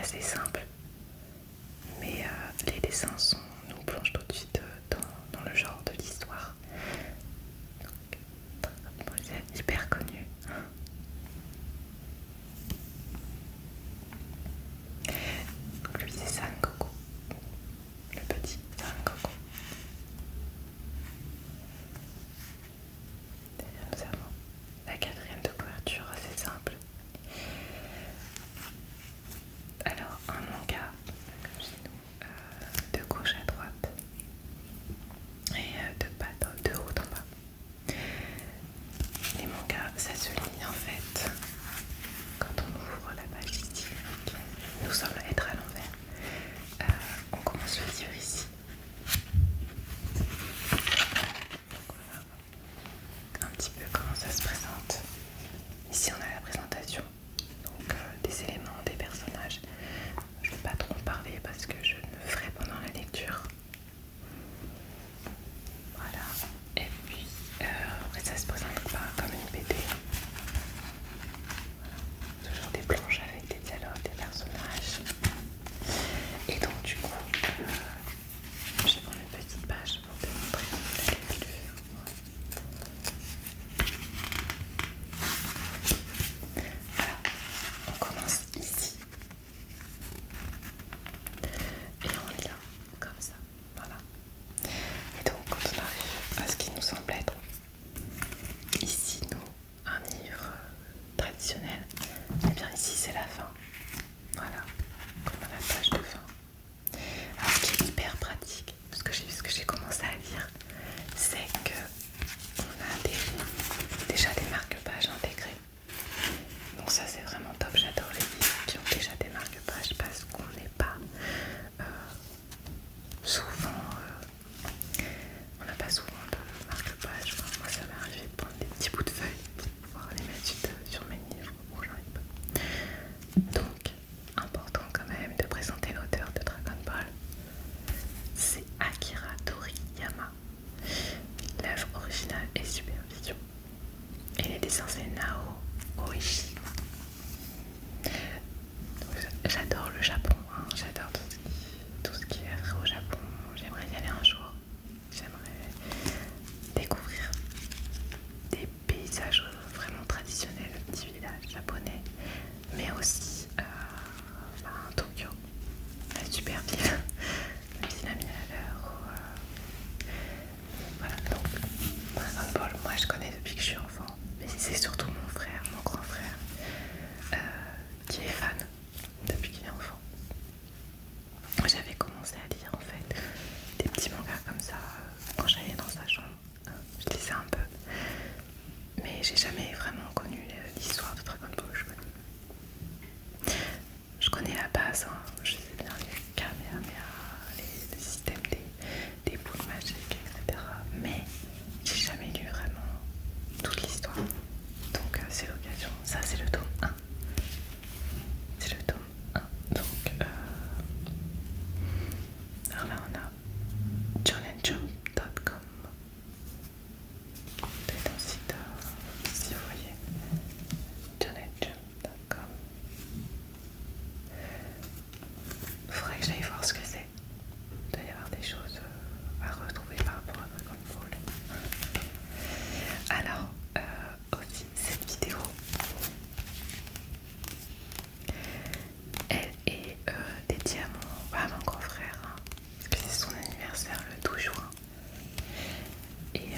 assez simple, mais les dessins nous plongent tout de suite dans le genre de l'histoire. C'est hyper connu. Donc lui c'est Sangoku, le petit Sangoku. Nous avons la quatrième de couverture assez simple. Alors un manga, comme chez nous, de gauche à droite et de haut en bas. Les mangas, ça se lit en fait quand on ouvre la page ici, qui nous semble être à l'envers. On commence le livre ici. Voilà un petit peu comment ça se présente. Ici on a la présentation, donc des éléments, des personnages. Je ne vais pas trop en parler parce que je le ferai pendant la lecture. Voilà, et puis après ça se présente pas comme une BD. Voilà. Toujours des planches avec des dialogues, des personnages. Et donc du coup, je vais prendre une petite page pour te montrer la lecture. Voilà, on commence ici. Et on lit là, comme ça. Voilà. Et donc quand on arrive à ce qui nous semble être ici, nous, un livre traditionnel, et bien ici c'est la fin. Voilà, comme à la page de fin. Alors ce qui est hyper pratique, ce que j'ai commencé à lire, c'est que on a déjà des marque-pages intégrés. Donc ça c'est vraiment top, j'adore les livres qui ont déjà des marque-pages parce qu'on n'est pas souvent, on n'a pas souvent de marque-pages. Enfin, moi ça m'est arrivé de prendre des petits bouts de feuilles pour pouvoir les mettre sur mes livres. Bon, j'en ai pas. Donc, important quand même de présenter l'auteur de Dragon Ball. C'est Akira Toriyama. L'œuvre originale est Supervision. Et les dessins c'est Nao Oishi. J'adore le Japon, hein. J'adore tout ce qui est au Japon. J'aimerais y aller un jour. J'aimerais découvrir des paysages vraiment traditionnels, le petit village japonais, mais aussi Tokyo, la super ville, le petit ami à l'heure. Voilà, donc Dragon Ball, moi je connais depuis que je suis enfant, mais c'est surtout mon frère, mon grand frère, qui est fan depuis qu'il est enfant. J'avais commencé à lire en fait des petits mangas comme ça quand j'allais dans sa chambre. Je lisais un peu, mais j'ai jamais vraiment connu l'histoire de Dragon Ball. Je connais la base, hein. Je sais bien les Kamehameha, les systèmes des boules magiques, etc. Mais j'ai jamais lu vraiment toute l'histoire. Donc c'est l'occasion. Ça c'est le tome 1. C'est le tome 1. Donc alors là on a jonenjump.com. C'est un site, si vous voyez, jonenjump.com. Faudrait que j'aille voir ce que c'est. Il doit y avoir des choses à retrouver par rapport à Dragon Ball. Alors, aussi cette vidéo, elle est dédiée à mon grand frère, hein, parce que c'est son anniversaire le 12 juin. Et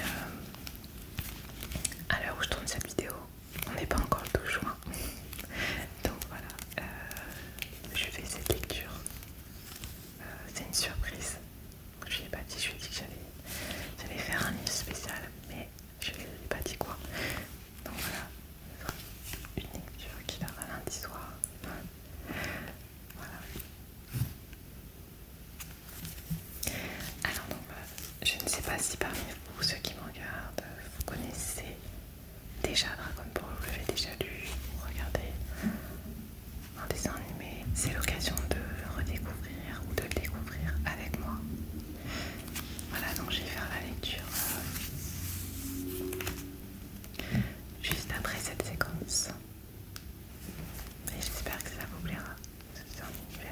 à l'heure où je tourne cette vidéo, on n'est pas encore le 12 juin. Donc voilà, je fais cette lecture. C'est une surprise. Je lui ai pas dit, je lui ai dit que j'allais faire un livre spécial, mais je lui ai pas dit quoi. Donc voilà, une lecture qu'il aura lundi soir. Voilà. Alors donc voilà, je ne sais pas si parmi vous, ceux qui me regardent, vous connaissez déjà Dragon Ball, vous l'avez déjà lu, vous regardez un dessin animé. C'est l'occasion de le redécouvrir ou de le découvrir avec moi. Voilà, donc je vais faire la lecture juste après cette séquence. Et j'espère que ça vous plaira. C'est un univers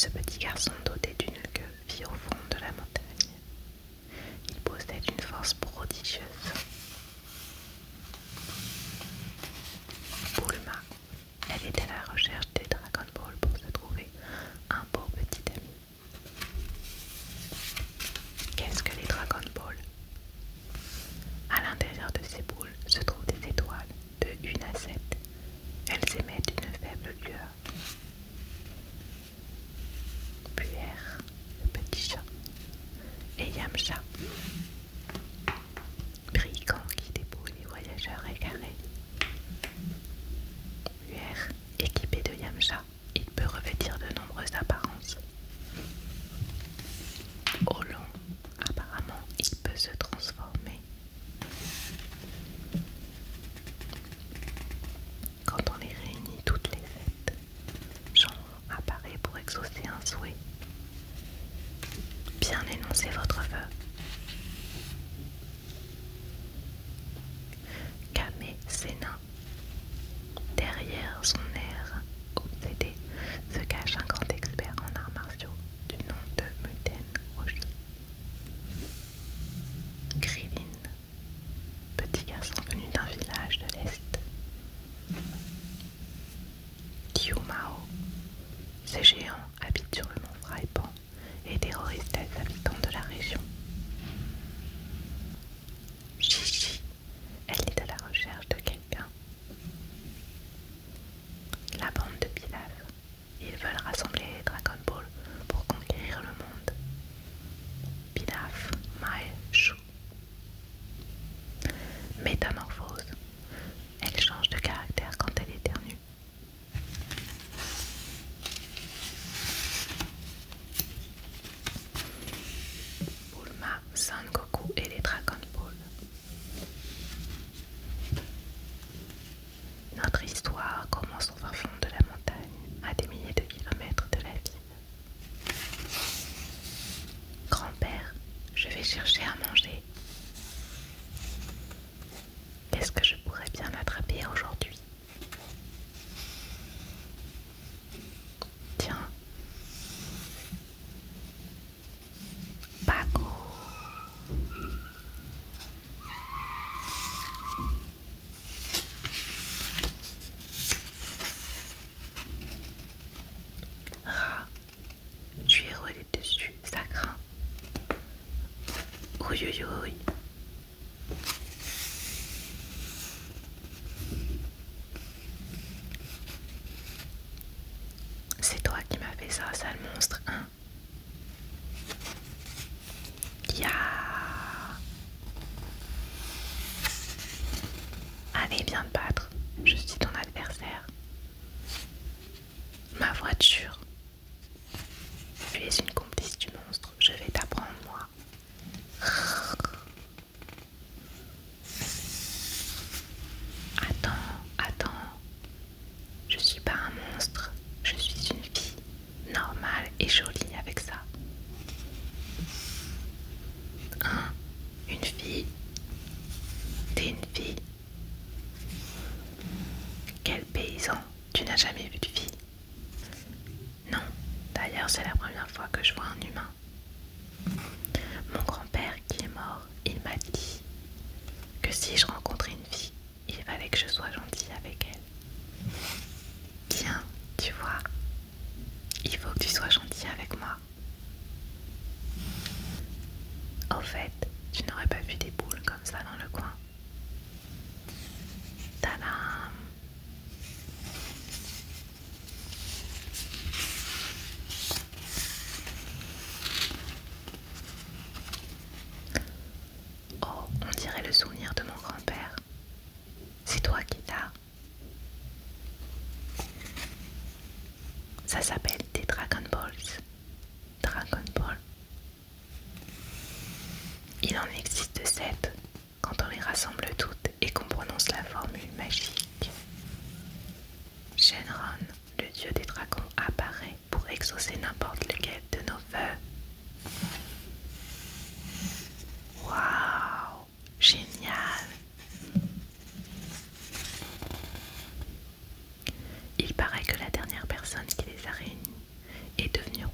Ce petit garçon doté d'une queue vit au fond de la montagne. Il possède une force prodigieuse. Bulma, elle est à la recherche des Dragon Ball pour se trouver un beau petit ami. Qu'est-ce que les Dragon Ball? À l'intérieur de ces boules se trouvent des étoiles de 1 à 7. Elles émettent une faible lueur. Puère, le petit chat, et Yamcha, brigand qui dépouille les voyageurs égarés. Puère, équipé de Yamcha, il peut revêtir de nombreuses apparences. Au long, apparemment, il peut se transformer. Quand on les réunit toutes les 7, Jean apparaît pour exaucer un souhait. Bien énoncer votre vœu. Kame Senna. Derrière son air obsédé se cache un grand expert en arts martiaux du nom de Muten Roshi. Krillin, petit garçon venu d'un village de l'Est. Kyumao, ces géants habitent sur le mont Fraipan et terrorisent les habitants de la région. Chichi, elle est à la recherche de quelqu'un. La bande de Pilaf, ils veulent rassembler les Dragon Ball pour conquérir le monde. Pilaf, Mae, Shu. Métamorphose, elle change de caractère quand elle éternue. Bulma, Son Goku et les Dragon Ball. Notre histoire commence au fin fond de la montagne, à des milliers de kilomètres de la ville. Grand-père, je vais chercher à manger. Qu'est-ce que je pourrais bien attraper aujourd'hui? Tiens, Paco. Rat, je lui ai roulé dessus, ça craint. Ouïe ouïe ouïe. C'est toi qui m'as fait ça, sale monstre, hein? Ya. Allez, viens te battre, je suis ton adversaire. Ma voiture. Tu es une complice du monstre, je vais t'apprendre moi. Attends, je suis pas un monstre, je suis une fille normale et jolie avec ça. Hein? Une fille? T'es une fille? Quel paysan? Tu n'as jamais vu de fille? Non, d'ailleurs c'est la première fois que je vois un humain. Mon grand-père qui est mort, il m'a dit que si je rencontrais une fille, il fallait que je sois gentille avec elle. Tiens, tu vois, il faut que tu sois gentil avec moi. Au fait, tu n'aurais pas vu des boules comme ça dans le coin? Tadam! Oh, on dirait le souvenir de mon grand-père. C'est toi qui l'as. Ça s'appelle des Dragon Balls. Dragon Ball. Il en existe 7 quand on les rassemble toutes et qu'on prononce la formule magique. Shenron, le dieu des dragons, apparaît pour exaucer n'importe lequel de nos vœux. Waouh, génial! Il paraît que la dernière personne qui les a réunis est devenue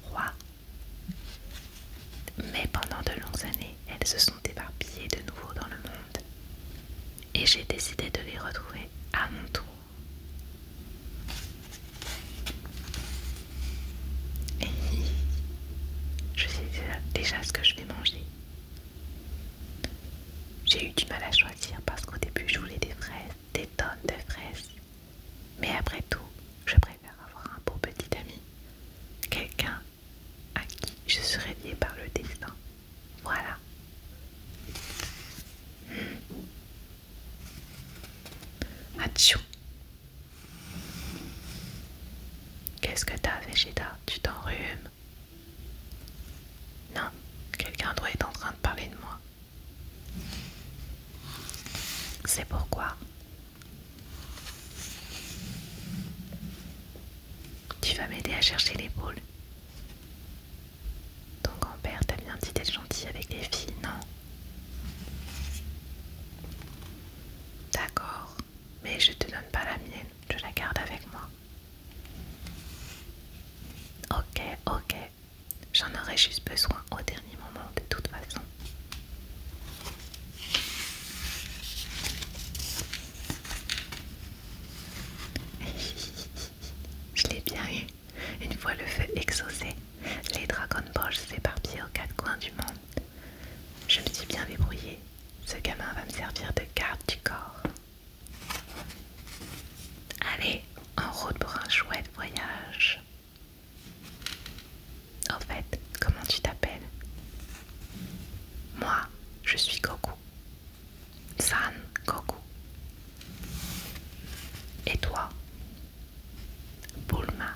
déjà ce que je vais manger. J'ai eu du mal à choisir parce qu'au début je voulais des fraises, des tonnes de fraises. Mais après tout, je préfère avoir un beau petit ami, quelqu'un à qui je serai liée par le destin. Voilà. Atchou. Qu'est-ce que t'as, Végéta? Tu t'enrhumes? Non, quelqu'un doit être en train de parler de moi. C'est pourquoi tu vas m'aider à chercher les boules. Ton grand-père t'a bien dit d'être gentil avec les filles, non? D'accord, mais je te donne pas la mienne, je la garde avec moi. Ok, j'en aurais juste besoin au dernier moment de toute façon. Je l'ai bien eu. Une fois le feu exaucé, les Dragon Balls s'éparpillent aux quatre coins du monde. Je me suis bien débrouillée. Ce gamin va me servir de garde du corps. Allez, en route pour un chouette voyage. Au fait, comment tu t'appelles? Moi, je suis Goku. San Goku. Et toi? Bulma.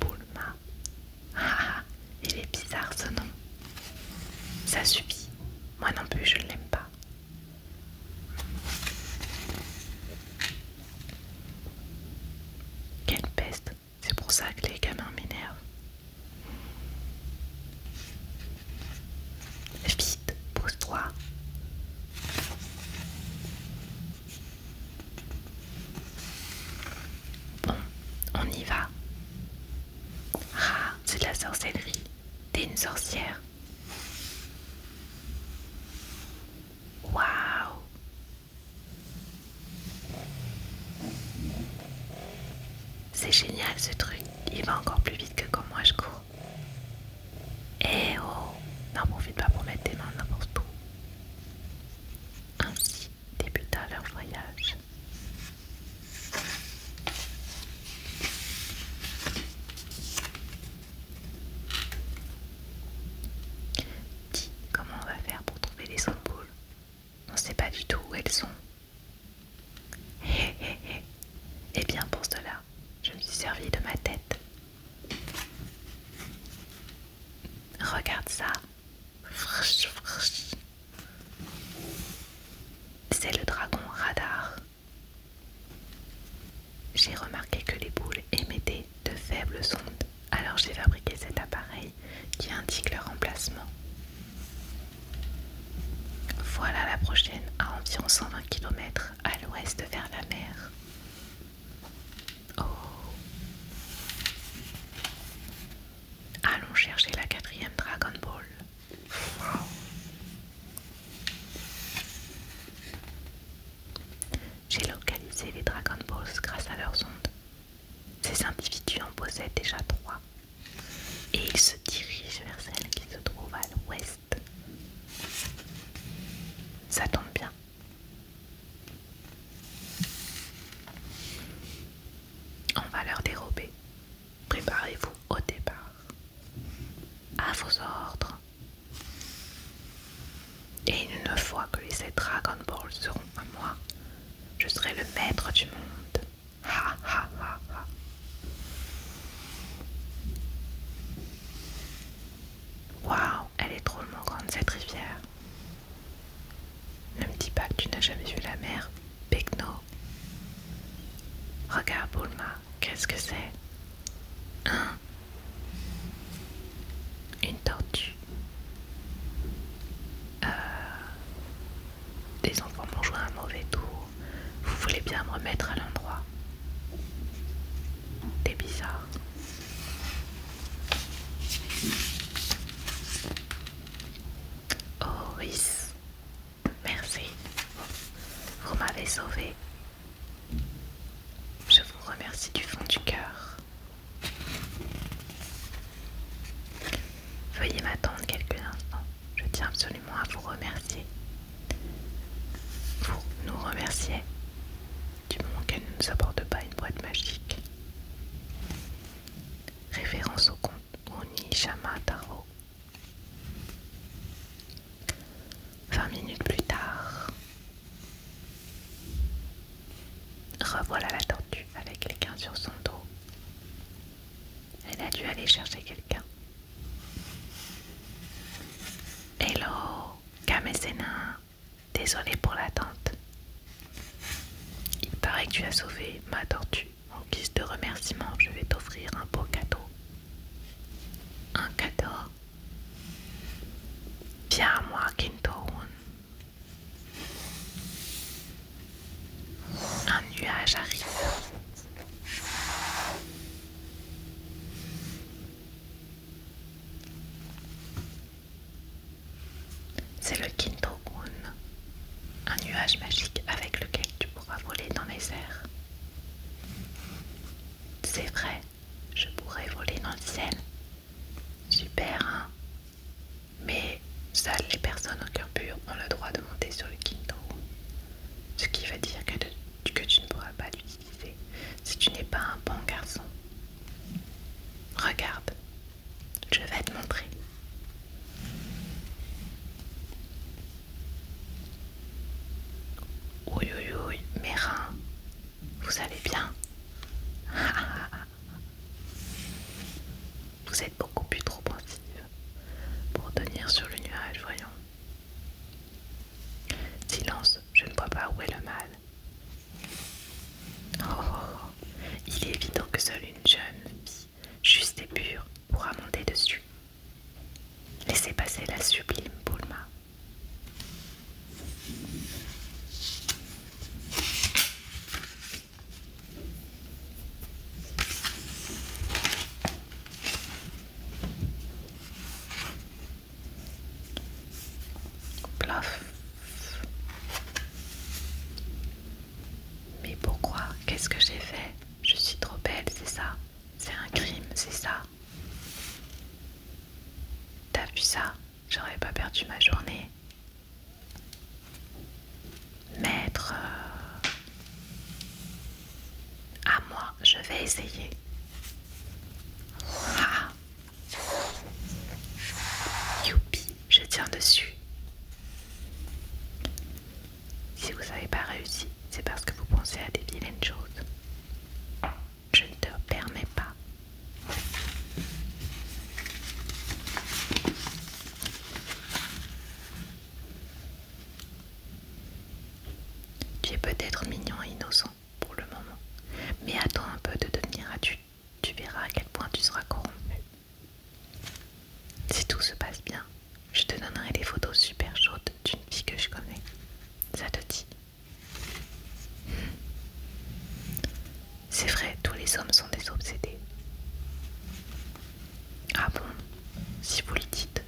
Bulma. Ah, il est bizarre ce nom. Ça suffit. Moi non plus, je ne l'aime pas. Quelle peste. C'est pour ça que les gamins m'énervent. Vite, pose-toi. Bon, on y va. Ah, c'est de la sorcellerie. T'es une sorcière. Waouh. C'est génial ce truc. Il va encore plus vite que quand moi je cours. Eh oh, n'en profite pas pour mettre tes mains n'importe où. Ainsi débuta leur voyage. Dis, comment on va faire pour trouver les autres boules? On sait pas du tout où elles sont. Hé hé hé. Eh bien pour cela, je me suis servi de ma tête. Regarde ça. C'est le dragon radar. J'ai remarqué que les boules émettaient de faibles ondes, alors j'ai fabriqué cet appareil qui indique leur emplacement. Voilà la prochaine, à environ 120 km à l'ouest vers la mer. Oh. Allons chercher la 4e Dragon Ball. Wow. J'ai localisé les Dragon Balls grâce à leurs ondes. Ces individus en possèdent déjà 3. Et ils se dirigent vers celle qui se trouve à l'ouest. Ça tombe bien. On va leur dérober. Préparez-vous au départ. À vos ordres. Et une fois que les 7 Dragon Balls seront à moi, je serai le maître du monde. Ha ha ha ha. Waouh, elle est drôlement grande cette rivière. Ne me dis pas que tu n'as jamais vu la mer, Pecno. Regarde Bulma, qu'est-ce que c'est? Hein? Une tortue. Les enfants m'ont joué un mauvais tour. Vous voulez bien me remettre à l'endroit? T'es bizarre. Oh, Rhys, merci. Vous m'avez sauvé. Je vous remercie du fond du cœur. Veuillez m'attendre quelques un tarot. 20 minutes plus tard, revoilà la tortue avec quelqu'un sur son dos. Elle a dû aller chercher quelqu'un. Hello, Kamesena, désolé pour l'attente. Il paraît que tu as sauvé ma tortue. En guise de remerciement, je vais t'offrir un beau cadeau. Un cadeau. Viens à moi, Kintoun. Un nuage arrive. C'est le Kintoun, un nuage magique avec lequel tu pourras voler dans les airs. C'est vrai, je pourrais voler dans le ciel. Super, hein? Mais seules les personnes au cœur pur ont le droit de monter sur le Kintoun. Ce qui veut dire que tu ne pourras pas l'utiliser si tu n'es pas un bon garçon. Regarde, je vais te montrer. Oui, oui, oui, mes reins, vous allez bien? Vous êtes beaucoup plus trop pensive pour tenir sur le nuage, voyons. Silence, je ne vois pas où est le mal. Oh, il est évident que seule une jeune fille, juste et pure, pourra monter dessus. Laissez passer la sublime Bulma. Plof. Mais pourquoi? Qu'est-ce que j'ai fait? Je suis trop belle, c'est ça? C'est un crime, c'est ça? T'as vu ça? J'aurais pas perdu ma journée. Maître, à moi, je vais essayer. Ah. Youpi, je tiens dessus. Si vous n'avez pas réussi, c'est parce que vous pensez à des vilaines choses. Je ne te permets pas. Tu es peut-être mignon et innocent pour le moment, mais attends un peu de devenir adulte. Tu verras à quel point tu seras corrompu. Si tout se passe bien, je te donnerai des photos super chaudes d'une fille que je connais. Ça te dit? C'est vrai, tous les hommes sont des obsédés. Ah bon? Si vous le dites.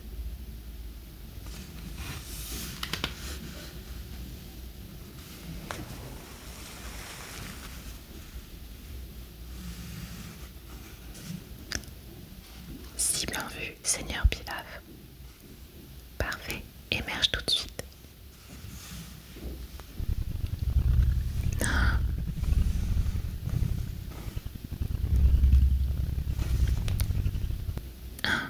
Cible en vue, Seigneur Pilaf. Parfait, émerge tout de suite. Ah. Ah.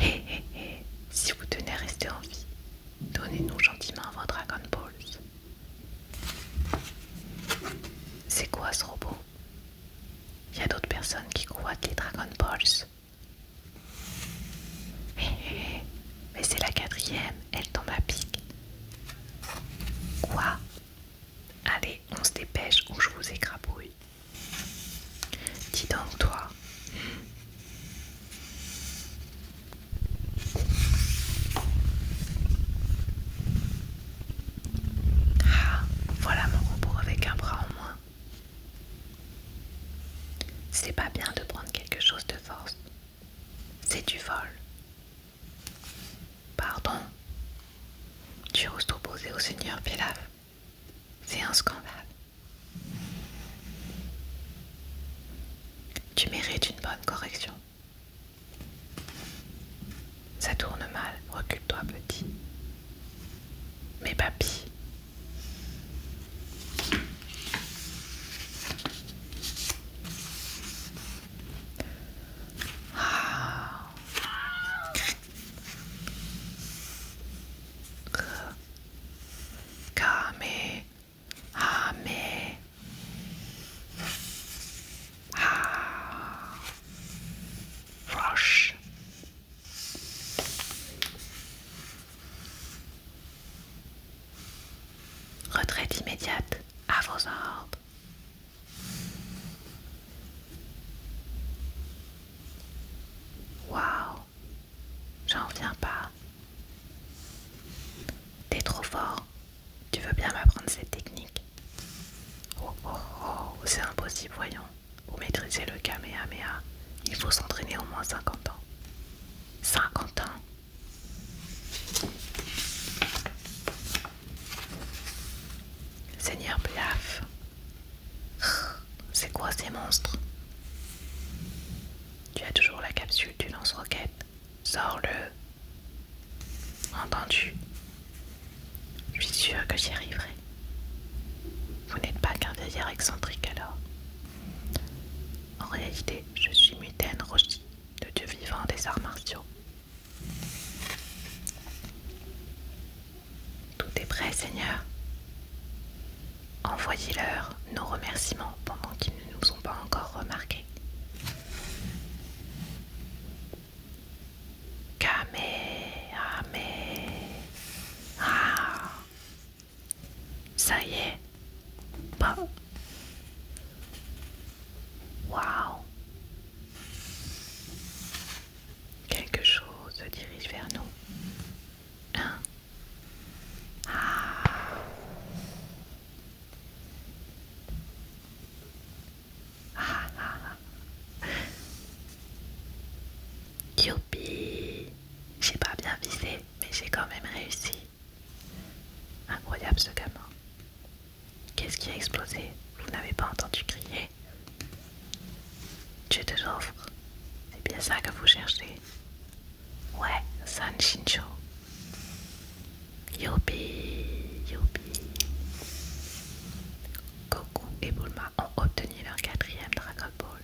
Hé hé hé, si vous tenez à rester en vie, donnez-nous gentiment vos Dragon Balls. C'est quoi ce robot? Il y a d'autres personnes qui convoitent les Dragon Balls. Hé hé, mais c'est la quatrième, elle tombe à pic. Quoi? Allez, on se dépêche ou je vous écrabouille. Dis donc toi. Ah, voilà mon robot avec un bras en moins. C'est pas bien de prendre quelque chose de force. C'est du vol. Pardon. Tu oses t'opposer au Seigneur Pilaf. C'est un scandale. Tu mérites une bonne correction. Ça tourne mal, recule-toi monstre. Tu as toujours la capsule du lance-roquette. Sors-le. Entendu? Je suis sûre que j'y arriverai. Vous n'êtes pas qu'un vieillard excentrique alors. En réalité, je suis Muten Roshi, le dieu vivant des arts martiaux. Tout est prêt, Seigneur. Envoyez-leur nos remerciements pendant qu'ils ne nous ont pas encore remarqués. Ah, ça y est. Bah. Waouh. Quelque chose se dirige vers nous. Hein? Ah. Youpi! J'ai pas bien visé, mais j'ai quand même réussi. Incroyable ce gamin. Qu'est-ce qui a explosé? Vous n'avez pas entendu crier? Je te offre. C'est bien ça que vous cherchez. Ouais, San Shincho. Youpi! Youpi! Goku et Bulma ont obtenu leur 4e Dragon Ball.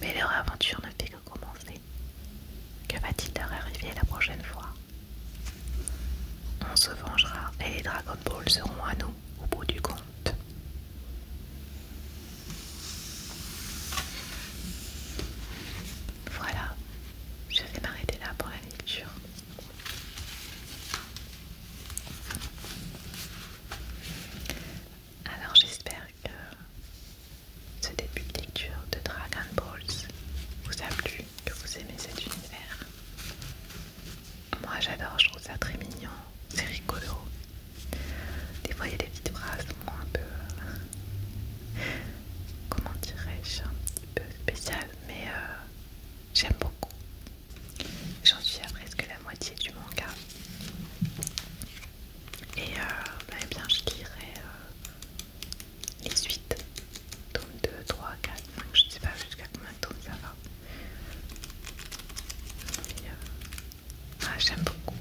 Mais leur aventure ne fait que commencer. Que va-t-il leur arriver la prochaine fois? On se vengera et les Dragon Ball seront à nous au bout du compte. Voilà, je vais m'arrêter là pour la lecture. Alors j'espère que ce début de lecture de Dragon Balls vous a plu, que vous aimez cet univers. Moi j'adore, je trouve ça très mignon, c'est rigolo. Des fois il y a des petites phrases un peu, comment dirais-je, un petit peu spéciales, mais j'aime beaucoup. J'en suis à presque la moitié du manga. Et eh bien je lirai les suites. Tome 2, 3, 4, 5, je ne sais pas jusqu'à combien de tomes ça va. Mais, j'aime beaucoup.